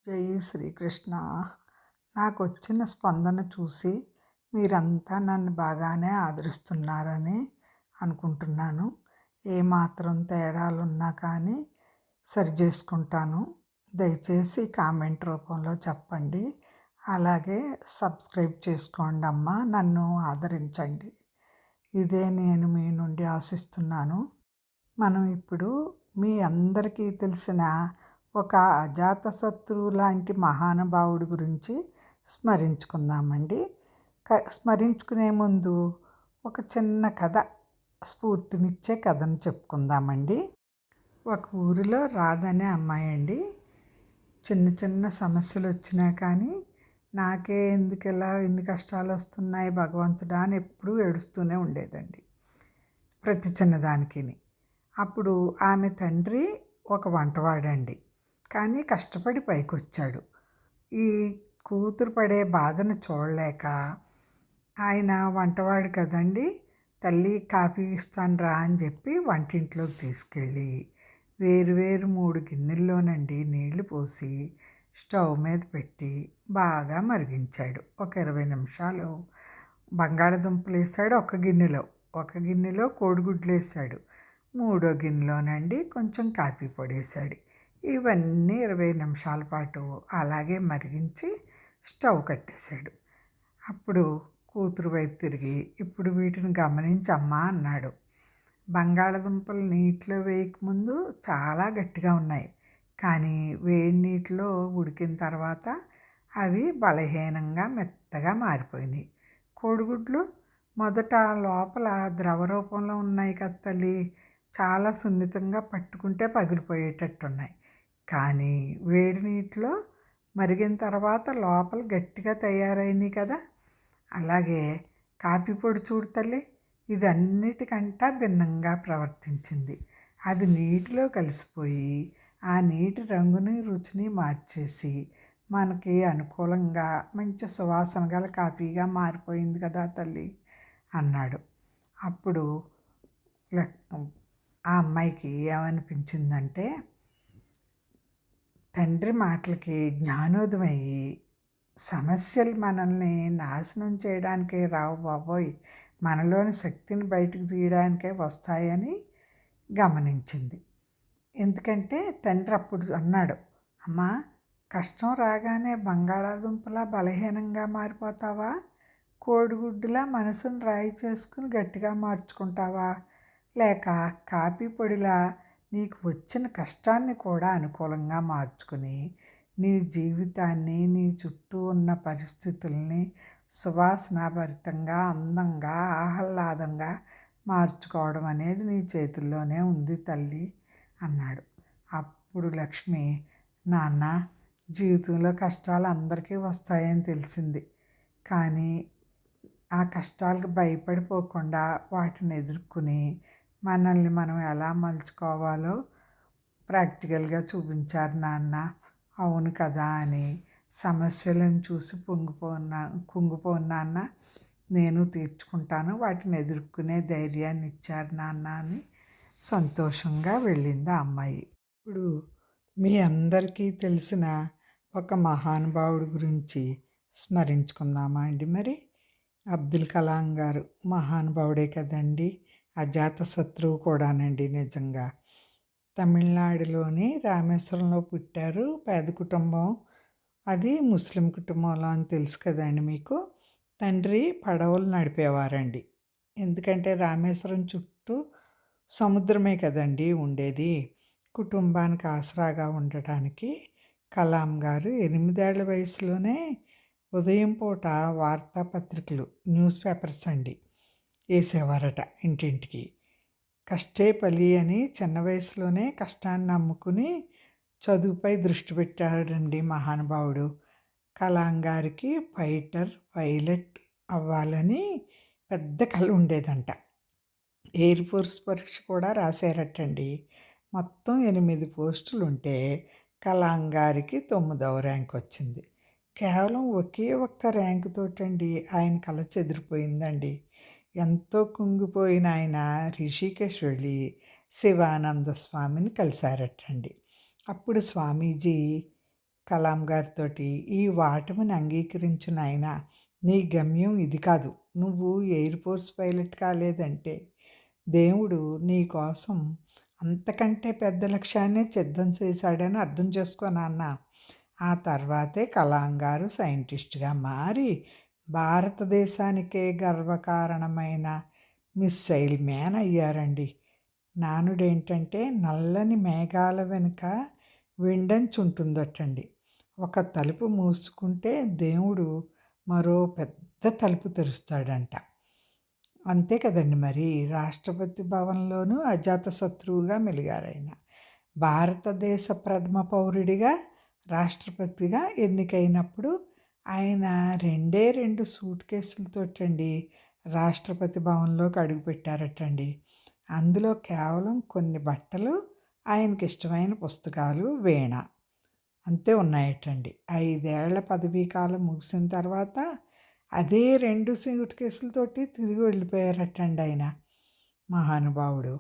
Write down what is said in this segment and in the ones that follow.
జై శ్రీకృష్ణ. నాకొచ్చిన స్పందన చూసి మీరంతా నన్ను బాగానే ఆదరిస్తున్నారని అనుకుంటున్నాను. ఏమాత్రం తేడాలున్నా కానీ సరిచేసుకుంటాను. దయచేసి కామెంట్ రూపంలో చెప్పండి. అలాగే సబ్స్క్రైబ్ చేసుకోండమ్మా. నన్ను ఆదరించండి. ఇదే నేను మీ నుండి ఆశిస్తున్నాను. మనం ఇప్పుడు మీ అందరికీ తెలిసిన ఒక అజాతశత్రువు లాంటి మహానుభావుడి గురించి స్మరించుకుందామండి. స్మరించుకునే ముందు ఒక చిన్న కథ, స్ఫూర్తినిచ్చే కథను చెప్పుకుందామండి. ఒక ఊరిలో రాధనే అమ్మాయి అండి. చిన్న చిన్న సమస్యలు వచ్చినా కానీ నాకే ఎందుకు ఇలా ఇన్ని కష్టాలు వస్తున్నాయి భగవంతుడా అని ఎప్పుడూ ఏడుస్తూనే ఉండేదండి, ప్రతి చిన్నదానికి. అప్పుడు ఆమె తండ్రి ఒక వంటవాడండి, కానీ కష్టపడి పైకొచ్చాడు. ఈ కూతురు పడే బాధను చూడలేక ఆయన వంటవాడు కదండి, తల్లి కాఫీ ఇస్తాను రా అని చెప్పి వంటింట్లోకి తీసుకెళ్ళి వేరు 3 గిన్నెల్లోనండి నీళ్లు పోసి స్టవ్ మీద పెట్టి బాగా మరిగించాడు. ఒక 20 నిమిషాలు బంగాళదుంపలు వేసాడు ఒక గిన్నెలో కోడిగుడ్లు వేసాడు. మూడో గిన్నెలోనండి కొంచెం కాఫీ పొడి వేసాడు. ఇవన్నీ 20 నిమిషాల పాటు అలాగే మరిగించి స్టవ్ కట్టేశాడు. అప్పుడు కూతురు వైపు తిరిగి, ఇప్పుడు వీటిని గమనించమ్మా అన్నాడు. బంగాళదుంపలు నీటిలో వేయకముందు చాలా గట్టిగా ఉన్నాయి, కానీ వేడి నీటిలో ఉడికిన తర్వాత అవి బలహీనంగా మెత్తగా మారిపోయినాయి. కోడిగుడ్లు మొదట లోపల ద్రవ రూపంలో ఉన్నాయి కదా తల్లి, చాలా సున్నితంగా పట్టుకుంటే పగిలిపోయేటట్టున్నాయి. కానీ వేడి నీటిలో మరిగిన తర్వాత లోపల గట్టిగా తయారైనాయి కదా. అలాగే కాఫీ పొడి చూడు తల్లి, ఇది అన్నిటికంటా భిన్నంగా ప్రవర్తించింది. అది నీటిలో కలిసిపోయి ఆ నీటి రంగుని రుచిని మార్చేసి మనకి అనుకూలంగా మంచి సువాసన గల కాఫీగా మారిపోయింది కదా తల్లి అన్నాడు. అప్పుడు ఆ అమ్మాయికి ఏమనిపించిందంటే, తండ్రి మాటలకి జ్ఞానోదయమయ్యి సమస్యలు మనల్ని నాశనం చేయడానికే రావు బాబోయ్, మనలోని శక్తిని బయటకు తీయడానికే వస్తాయని గమనించింది. ఎందుకంటే తండ్రి అప్పుడు అన్నాడు, అమ్మా, కష్టం రాగానే బంగాళాదుంపలా బలహీనంగా మారిపోతావా, కోడిగుడ్డులా మనసును రాయి చేసుకుని గట్టిగా మార్చుకుంటావా, లేక కాఫీ పొడిలా నీకు వచ్చిన కష్టాన్ని కూడా అనుకూలంగా మార్చుకుని నీ జీవితాన్ని, నీ చుట్టూ ఉన్న పరిస్థితుల్ని సువాసనాభరితంగా, అందంగా, ఆహ్లాదంగా మార్చుకోవడం అనేది నీ చేతుల్లోనే ఉంది తల్లి అన్నాడు. అప్పుడు లక్ష్మి, నాన్న, జీవితంలో కష్టాలు అందరికీ వస్తాయని తెలిసింది, కానీ ఆ కష్టాలకు భయపడిపోకుండా వాటిని ఎదుర్కొని మనల్ని మనం ఎలా మలుచుకోవాలో ప్రాక్టికల్గా చూపించారు నాన్న. అవును కదా అని సమస్యలను చూసి కుంగిపోను నాన్న, నేను తీర్చుకుంటాను, వాటిని ఎదుర్కొనే ధైర్యాన్ని ఇచ్చారు నాన్న అని సంతోషంగా వెళ్ళింది ఆ అమ్మాయి. ఇప్పుడు మీ అందరికీ తెలిసిన ఒక మహానుభావుడి గురించి స్మరించుకుందామా అండి. మరి అబ్దుల్ కలాం గారు మహానుభావుడే కదండి, అజాతశత్రువు కూడానండి. నిజంగా తమిళనాడులోని రామేశ్వరంలో పుట్టారు. పేద కుటుంబం, అది ముస్లిం కుటుంబంలో అని తెలుసు కదండి మీకు. తండ్రి పడవలు నడిపేవారండి, ఎందుకంటే రామేశ్వరం చుట్టూ సముద్రమే కదండి ఉండేది. కుటుంబానికి ఆసరాగా ఉండటానికి కలాం గారు 8 ఏళ్ల వయసులోనే ఉదయం పూట వార్తాపత్రికలు, న్యూస్ పేపర్స్ అండి వేసేవారట ఇంటింటికి. కష్టే పలి అని చిన్న వయసులోనే కష్టాన్ని నమ్ముకుని చదువుపై దృష్టి పెట్టాడండి మహానుభావుడు. కలాం గారికి ఫైటర్ పైలట్ అవ్వాలని పెద్ద కల ఉండేదంట. ఎయిర్ ఫోర్స్ పరీక్ష కూడా రాశారటండి. మొత్తం 8 పోస్టులు ఉంటే కలాం గారికి 9వ ర్యాంక్ వచ్చింది. కేవలం ఒకే ఒక్క ర్యాంకు తోటండి ఆయన కల చెదిరిపోయిందండి. ఎంతో కుంగిపోయిన ఆయన రిషికేశ్ వెళ్ళి శివానంద స్వామిని కలిశారటండి. అప్పుడు స్వామీజీ కలాం గారితోటి, "ఈ ఓటమిని అంగీకరించు నాయనా! నీ గమ్యం ఇది కాదు. నువ్వు ఎయిర్ ఫోర్స్ పైలట్ కాలేదంటే, దేవుడు నీ కోసం అంతకంటే పెద్ద లక్ష్యాన్నే సిద్ధం చేశాడని అర్థం చేసుకో నాన్న." ఆ తర్వాతే కలాం గారు సైంటిస్ట్‌గా మారి, భారతదేశానికే గర్వకారణమైన మిస్సైల్ మ్యాన్ అయ్యారండి. నానుడేంటంటే, నల్లని మేఘాల వెనుక వెండంచు ఉంటుందటండి. ఒక తలుపు మూసుకుంటే దేవుడు మరో పెద్ద తలుపు తెరుస్తాడంట. అంతే కదండి మరి. రాష్ట్రపతి భవన్‌లోనూ అజాతశత్రువుగా మెలిగారాయన. భారతదేశ ప్రథమ పౌరుడిగా రాష్ట్రపతిగా ఎన్నికైనప్పుడు ఆయన 2 సూట్ కేసులతోటండి రాష్ట్రపతి భవన్‌లోకి అడుగుపెట్టారటండి. అందులో కేవలం కొన్ని బట్టలు, ఆయనకిష్టమైన పుస్తకాలు, వీణ అంతే ఉన్నాయటండి. 5 ఏళ్ల పదవీ కాలం ముగిసిన తర్వాత అదే 2 సూట్ కేసులతోటి తిరిగి వెళ్ళిపోయారటండి ఆయన. మహానుభావుడు.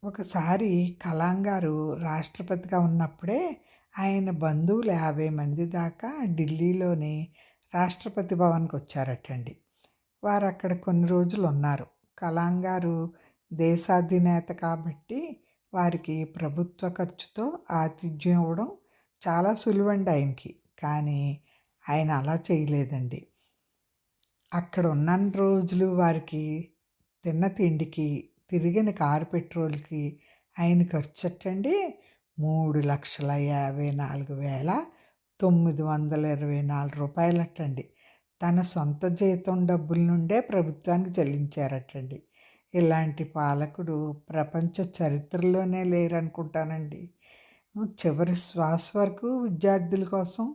ఒకసారి కలాం గారు రాష్ట్రపతిగా ఉన్నప్పుడే ఆయన బంధువులు 50 మంది దాకా ఢిల్లీలోని రాష్ట్రపతి భవన్‌కి వచ్చారటండి. వారు అక్కడ కొన్ని రోజులు ఉన్నారు. కలాం గారు దేశాధినేత కాబట్టి వారికి ప్రభుత్వ ఖర్చుతో ఆతిథ్యం ఇవ్వడం చాలా సులువండి ఆయనకి. కానీ ఆయన అలా చేయలేదండి. అక్కడ ఉన్నన్ని రోజులు వారికి తిన్న తిండికి, తిరిగిన కారు పెట్రోల్‌కి ఆయన ఖర్చటండి రూ. 3,54,924 తన సొంత జీతం డబ్బుల నుండే ప్రభుత్వానికి చెల్లించారటండి. ఇలాంటి పాలకుడు ప్రపంచ చరిత్రలోనే లేరనుకుంటానండి. చివరి శ్వాస వరకు విద్యార్థుల కోసం,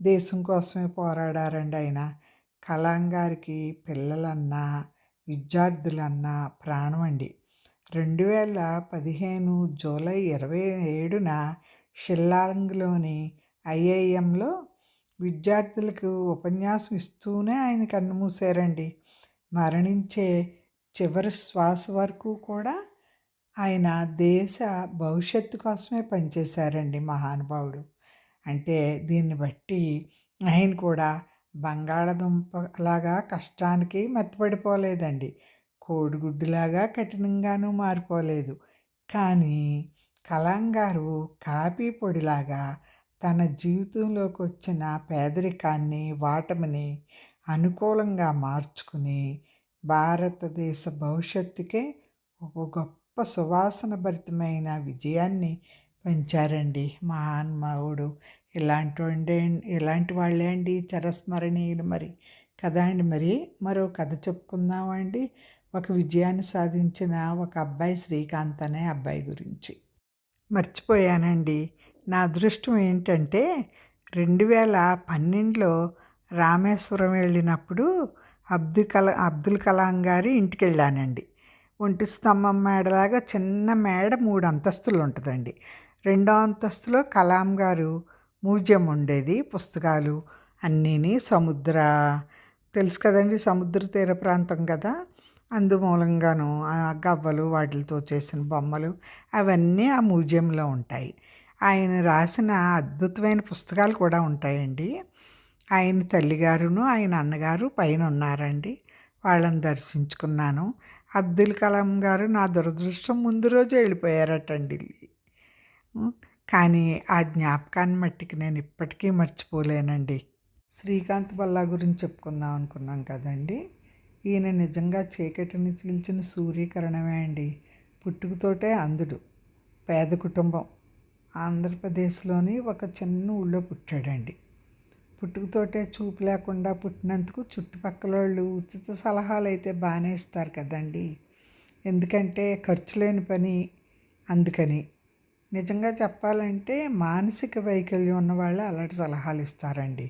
దేశం కోసమే పోరాడారండి ఆయన. కలాం గారికి పిల్లలన్నా, విద్యార్థులన్నా ప్రాణమండి. 2015 జూలై 27న షిల్లాంగ్‌లోని ఐఐఎంలో విద్యార్థులకు ఉపన్యాసం ఇస్తూనే ఆయన కన్నుమూశారండి. మరణించే చివరి శ్వాస వరకు కూడా ఆయన దేశ భవిష్యత్తు కోసమే పనిచేశారండి మహానుభావుడు. అంటే దీన్ని బట్టి ఆయన కూడా బంగాళదుంపలాగా కష్టానికి మెత్తపడిపోలేదండి. కోడిగుడ్డులాగా కఠినంగానూ మారిపోలేదు. కానీ కలాం గారు కాఫీ పొడిలాగా తన జీవితంలోకి వచ్చిన పేదరికాన్ని, ఓటమిని అనుకూలంగా మార్చుకుని భారతదేశ భవిష్యత్తుకే ఒక గొప్ప సువాసన భరితమైన విజయాన్ని పంచారండి మహానుభావుడు. ఇలాంటి వాళ్ళే అండి చిరస్మరణీయులు మరి. కదా అండి మరి. మరో కథ చెప్పుకుందామా అండి. ఒక విజయాన్ని సాధించిన ఒక అబ్బాయి, శ్రీకాంత్ అనే అబ్బాయి గురించి. మర్చిపోయానండి. నా అదృష్టం ఏంటంటే 2012లో రామేశ్వరం వెళ్ళినప్పుడు అబ్దుల్ కలాం గారి ఇంటికెళ్ళానండి. ఒంటి స్తంభం మేడలాగా చిన్న మేడ 3 అంతస్తులు ఉంటుందండి. రెండో అంతస్తులో కలాం గారు మ్యూజియం ఉండేది. పుస్తకాలు అన్నీని తెలుసు కదండి, సముద్ర తీర ప్రాంతం కదా. అందుమూలంగాను ఆ గవ్వలు వాటిలతో చేసిన బొమ్మలు అవన్నీ ఆ మ్యూజియంలో ఉంటాయి. ఆయన రాసిన అద్భుతమైన పుస్తకాలు కూడా ఉంటాయండి. ఆయన తల్లిగారును ఆయన అన్నగారు పైన ఉన్నారండి. వాళ్ళని దర్శించుకున్నాను. అబ్దుల్ కలాం గారు నా దురదృష్టం ముందు రోజే వెళ్ళిపోయారటండి. కానీ ఆ జ్ఞాపకాన్ని మట్టికి నేను ఇప్పటికీ మర్చిపోలేనండి. శ్రీకాంత్ బల్లా గురించి చెప్పుకుందాం అనుకున్నాం కదండి. ఈయన నిజంగా చీకటిని చీల్చిన సూర్యకిరణమే అండి. పుట్టుకతోటే అంధుడు. పేద కుటుంబం. ఆంధ్రప్రదేశ్లోని ఒక చిన్న ఊళ్ళో పుట్టాడండి. పుట్టుకతోటే చూపు లేకుండా పుట్టినందుకు చుట్టుపక్కల వాళ్ళు ఉచిత సలహాలు అయితే బాగానే ఇస్తారు కదండి. ఎందుకంటే ఖర్చు లేని పని అందుకని. నిజంగా చెప్పాలంటే మానసిక వైకల్యం ఉన్నవాళ్ళు అలాంటి సలహాలు ఇస్తారండి.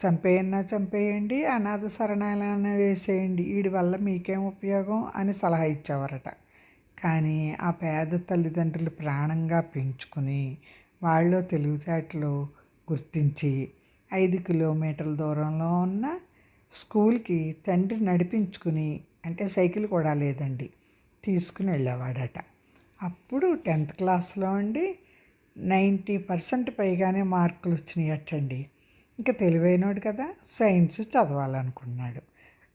చంపేయండి, అనాథ శరణాలయాన్ని వేసేయండి, వీడి వల్ల మీకేం ఉపయోగం అని సలహా ఇచ్చేవారట. కానీ ఆ పేద తల్లిదండ్రులు ప్రాణంగా పెంచుకుని వాళ్ళలో తెలివితేటలు గుర్తించి 5 కిలోమీటర్ల దూరంలో ఉన్న స్కూల్కి తండ్రి నడిపించుకుని, అంటే సైకిల్ కూడా లేదండి, తీసుకుని వెళ్ళేవాడట. అప్పుడు 10th క్లాస్లో అండి 90% పైగానే మార్కులు వచ్చినాయటండి. ఇంకా తెలివైనోడు కదా, సైన్స్ చదవాలనుకున్నాడు.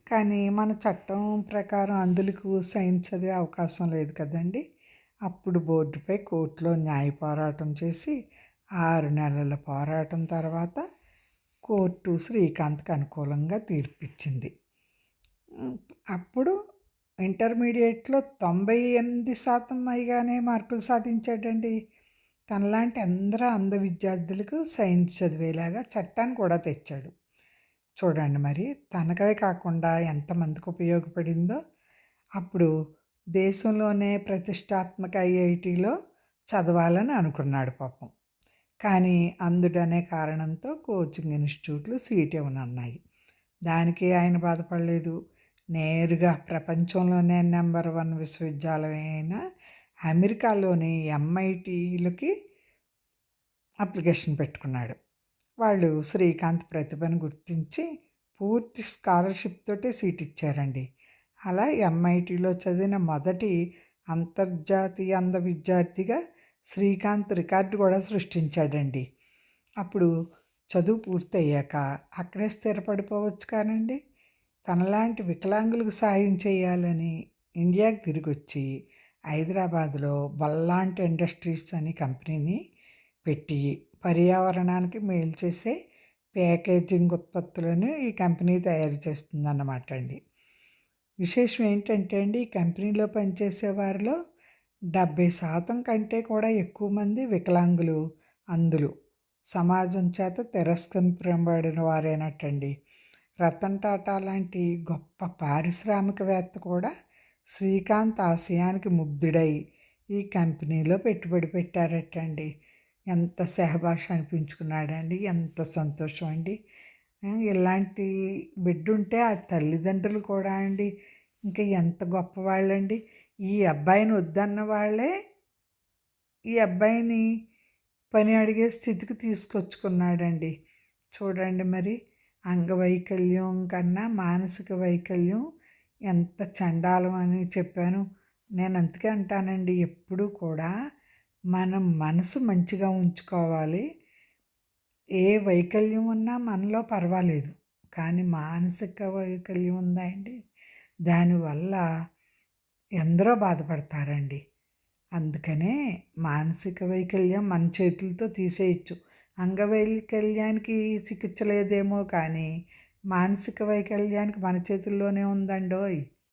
కానీ మన చట్టం ప్రకారం అందులకు సైన్స్ చదివే అవకాశం లేదు కదండి. అప్పుడు బోర్డుపై కోర్టులో న్యాయ పోరాటం చేసి 6 నెలల పోరాటం తర్వాత కోర్టు శ్రీకాంత్కి అనుకూలంగా తీర్పిచ్చింది. అప్పుడు ఇంటర్మీడియట్లో 98% పైగానే మార్కులు సాధించాడండి. తనలాంటి అంధ విద్యార్థులకు సైన్స్ చదివేలాగా చట్టాన్ని కూడా తెచ్చాడు. చూడండి మరి, తనకే కాకుండా ఎంతమందికి ఉపయోగపడిందో. అప్పుడు దేశంలోనే ప్రతిష్టాత్మక ఐఐటీలో చదవాలని అనుకున్నాడు పాపం. కానీ అందుడనే కారణంతో కోచింగ్ ఇన్స్టిట్యూట్లు సీట్ ఇవ్వనన్నాయి. దానికి ఆయన బాధపడలేదు. నేరుగా ప్రపంచంలోనే నెంబర్ 1 విశ్వవిద్యాలయం అయిన అమెరికాలోని ఎంఐటీలకి అప్లికేషన్ పెట్టుకున్నాడు. వాళ్ళు శ్రీకాంత్ ప్రతిభను గుర్తించి పూర్తి స్కాలర్షిప్ తోటే సీట్ ఇచ్చారండి. అలా ఎంఐటీలో చదివిన మొదటి అంతర్జాతీయ అంధ విద్యార్థిగా శ్రీకాంత్ రికార్డు కూడా సృష్టించాడండి. అప్పుడు చదువు పూర్తయ్యాక అక్కడే స్థిరపడిపోవచ్చు కానండి. తనలాంటి వికలాంగులకు సాయం చేయాలని ఇండియాకి తిరిగి వచ్చి హైదరాబాద్లో బల్లాంటి ఇండస్ట్రీస్ అనే కంపెనీని పెట్టి పర్యావరణానికి మేలు చేసే ప్యాకేజింగ్ ఉత్పత్తులను ఈ కంపెనీ తయారు చేస్తుందన్నమాట అండి. విశేషం ఏంటంటే అండి, ఈ కంపెనీలో పనిచేసే వారిలో 70% కంటే కూడా ఎక్కువ మంది వికలాంగులు, అంధులు, సమాజం చేత తిరస్కరింపబడిన వారేనటండి. రతన్ టాటా లాంటి గొప్ప పారిశ్రామికవేత్త కూడా శ్రీకాంత్ ఆశయానికి ముగ్ధుడై ఈ కంపెనీలో పెట్టుబడి పెట్టారటండి. ఎంత శహబాష్ అనిపించుకున్నాడండి, ఎంత సంతోషం అండి. ఇలాంటి బిడ్డ ఉంటే ఆ తల్లిదండ్రులు కూడా అండి ఇంకా ఎంత గొప్పవాళ్ళండి. ఈ అబ్బాయిని వద్దన్న వాళ్ళే ఈ అబ్బాయిని పని అడిగే స్థితికి తీసుకొచ్చుకున్నాడండి. చూడండి మరి, అంగవైకల్యం కన్నా మానసిక వైకల్యం ఎంత చండాలం అని చెప్పాను. నేను అందుకే అంటానండి, ఎప్పుడూ కూడా మనం మనసు మంచిగా ఉంచుకోవాలి. ఏ వైకల్యం ఉన్నా మనలో పర్వాలేదు, కానీ మానసిక వైకల్యం ఉందా అండి, దానివల్ల ఎందరో బాధపడతారండి. అందుకనే మానసిక వైకల్యం మన చేతులతో తీసేయచ్చు. అంగవైకల్యానికి చికిత్స లేదేమో కానీ మానసిక వైకల్యానికి మన చేతుల్లోనే ఉందండోయ్.